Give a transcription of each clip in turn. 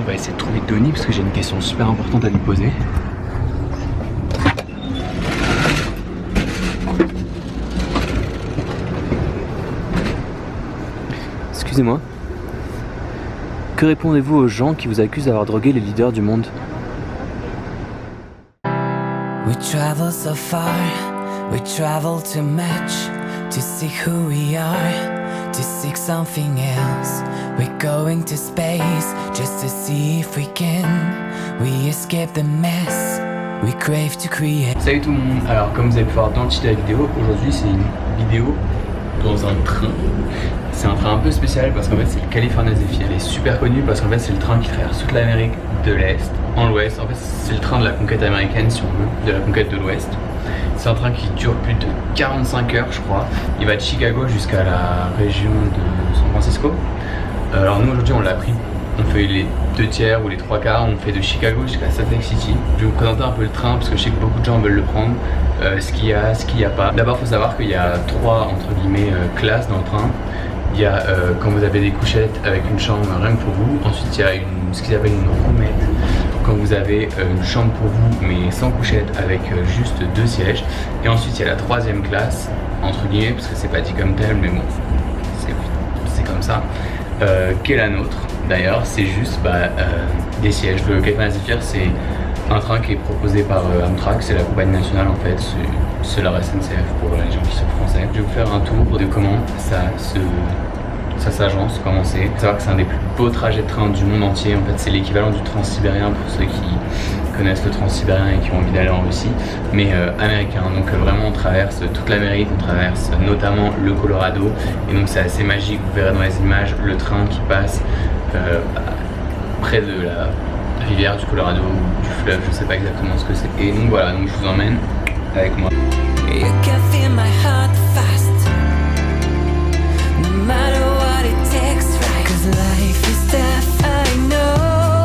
On va essayer de trouver Donnie parce que j'ai une question super importante à lui poser. Excusez-moi. Que répondez-vous aux gens qui vous accusent d'avoir drogué les leaders du monde? We travel so far, we travel too much to see who we are, to seek something else. We're going to space just to see if we can. We escape the mess, we crave to create. Salut tout le monde, alors comme vous avez pu voir dans le titre de la vidéo, aujourd'hui c'est une vidéo dans un train. C'est un train un peu spécial parce qu'en fait c'est le California Zephyr. Il est super connu parce qu'en fait c'est le train qui traverse toute l'Amérique de l'Est en l'Ouest. En fait c'est le train de la conquête américaine si on veut, de la conquête de l'Ouest. C'est un train qui dure plus de 45 heures je crois. Il va de Chicago jusqu'à la région de San Francisco. Alors nous aujourd'hui on l'a pris. On fait les 2/3 ou les 3/4, on fait de Chicago jusqu'à Salt Lake City. Je vais vous présenter un peu le train parce que je sais que beaucoup de gens veulent le prendre, ce qu'il y a, ce qu'il n'y a pas. D'abord il faut savoir qu'il y a 3 entre guillemets classes dans le train. Il y a quand vous avez des couchettes avec une chambre rien que pour vous. Ensuite il y a ce qu'ils appellent une roomette. Quand vous avez une chambre pour vous mais sans couchette avec juste 2 sièges. Et ensuite il y a la 3e classe entre guillemets parce que c'est pas dit comme tel mais bon c'est comme ça. Qu'est la nôtre d'ailleurs, c'est juste des sièges. Le California Zephyr c'est un train qui est proposé par Amtrak, c'est la compagnie nationale en fait, c'est la SNCF pour les gens qui sont français. Je vais vous faire un tour de comment ça s'agence, comment c'est. Il faut savoir que c'est un des plus beaux trajets de train du monde entier, en fait c'est l'équivalent du transsibérien pour ceux qui connaissent le transsibérien et qui ont envie d'aller en Russie, mais américain. Donc vraiment on traverse toute l'Amérique, on traverse notamment le Colorado et donc c'est assez magique. Vous verrez dans les images le train qui passe près de la rivière du Colorado ou du fleuve, je sais pas exactement ce que c'est. Et donc voilà, donc je vous emmène avec moi. You can feel my heart fast, no matter what it takes, right? 'Cause life is tough, I know.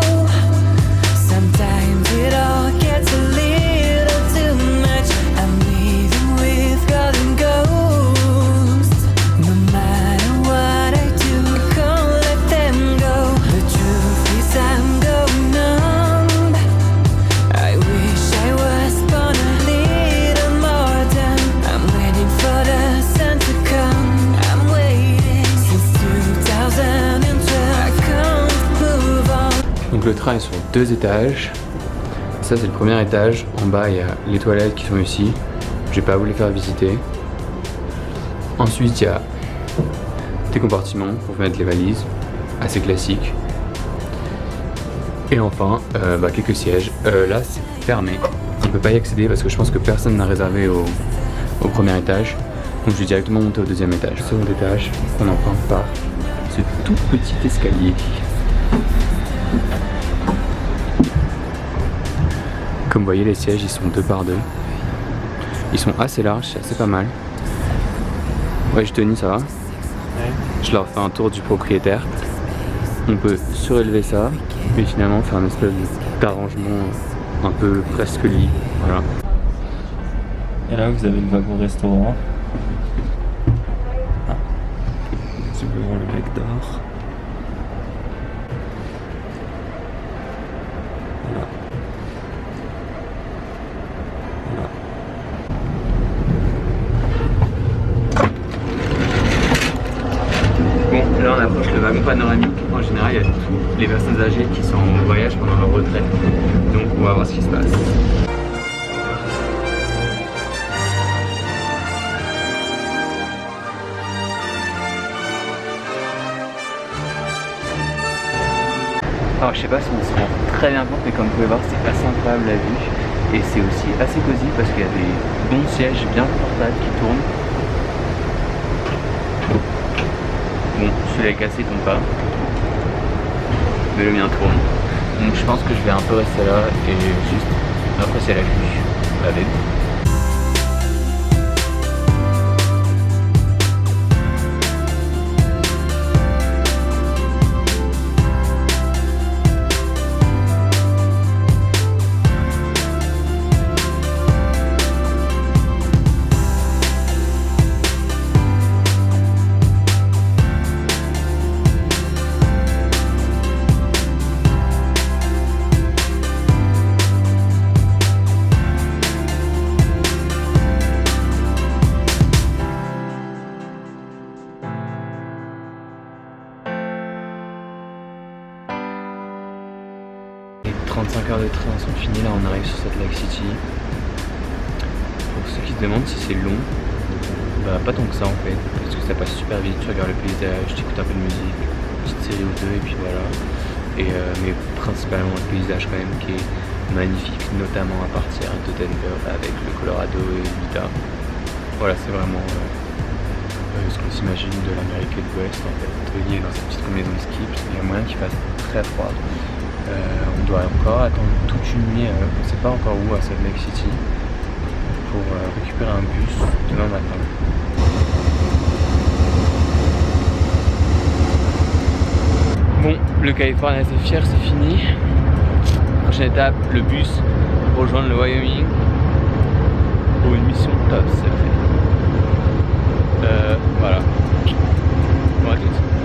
Sometimes it all gets a little too much. I'm leaving with golden ghosts. No matter what I do, can't let them go. The truth is I'm going numb. I wish I was born a little more done. I'm waiting for the sun to come. I'm waiting since 2012. I can't move on. Donc le train est sur 2 étages. Ça c'est le premier étage. En bas il y a les toilettes qui sont ici. Je vais pas vous les faire visiter. Ensuite il y a des compartiments pour mettre les valises, assez classique. Et enfin quelques sièges. Là c'est fermé. On peut pas y accéder parce que je pense que personne n'a réservé au premier étage. Donc je vais directement monter au 2e étage. Second étage, on emprunte par ce tout petit escalier. Comme vous voyez les sièges ils sont 2 par 2. Ils sont assez larges, c'est assez pas mal. Ouais Tony ça va? Ouais. Je leur fais un tour du propriétaire. On peut surélever ça et finalement faire une espèce d'arrangement un peu presque lit. Voilà. Et là vous avez le wagon restaurant. Ah. Tu peux voir le mec dehors. Voilà. Bon, là on approche le wagon panoramique. En général, il y a toutes les personnes âgées qui sont en voyage pendant leur retraite. Donc on va voir ce qui se passe. Alors je sais pas si on se rend très bien compte, mais comme vous pouvez voir c'est assez incroyable la vue. Et c'est aussi assez cosy parce qu'il y a des bons sièges bien confortables qui tournent. Bon, celui-là est cassé, il tombe pas. Mais le mien tourne. Donc je pense que je vais un peu rester là et juste apprécier la vue. Allez. 35 heures de train sont finies, là on arrive sur Salt Lake City. Pour ceux qui se demandent si c'est long, bah pas tant que ça en fait, parce que ça passe super vite, tu regardes le paysage, tu écoutes un peu de musique, une petite série ou deux et puis voilà. Mais principalement le paysage quand même qui est magnifique, notamment à partir de Denver avec le Colorado et l'Utah. Voilà, c'est vraiment ce qu'on s'imagine de l'Amérique de l'Ouest en fait. Il est dans sa petite combinaison de ski, parce qu'il y a moyen qu'il fasse très froid. On doit encore attendre toute une nuit, on ne sait pas encore où à Salt Lake City, pour récupérer un bus demain matin. Bon, le California Zephyr c'est fini. Prochaine étape, le bus pour rejoindre le Wyoming pour une mission top secret. Voilà. Bon à toutes.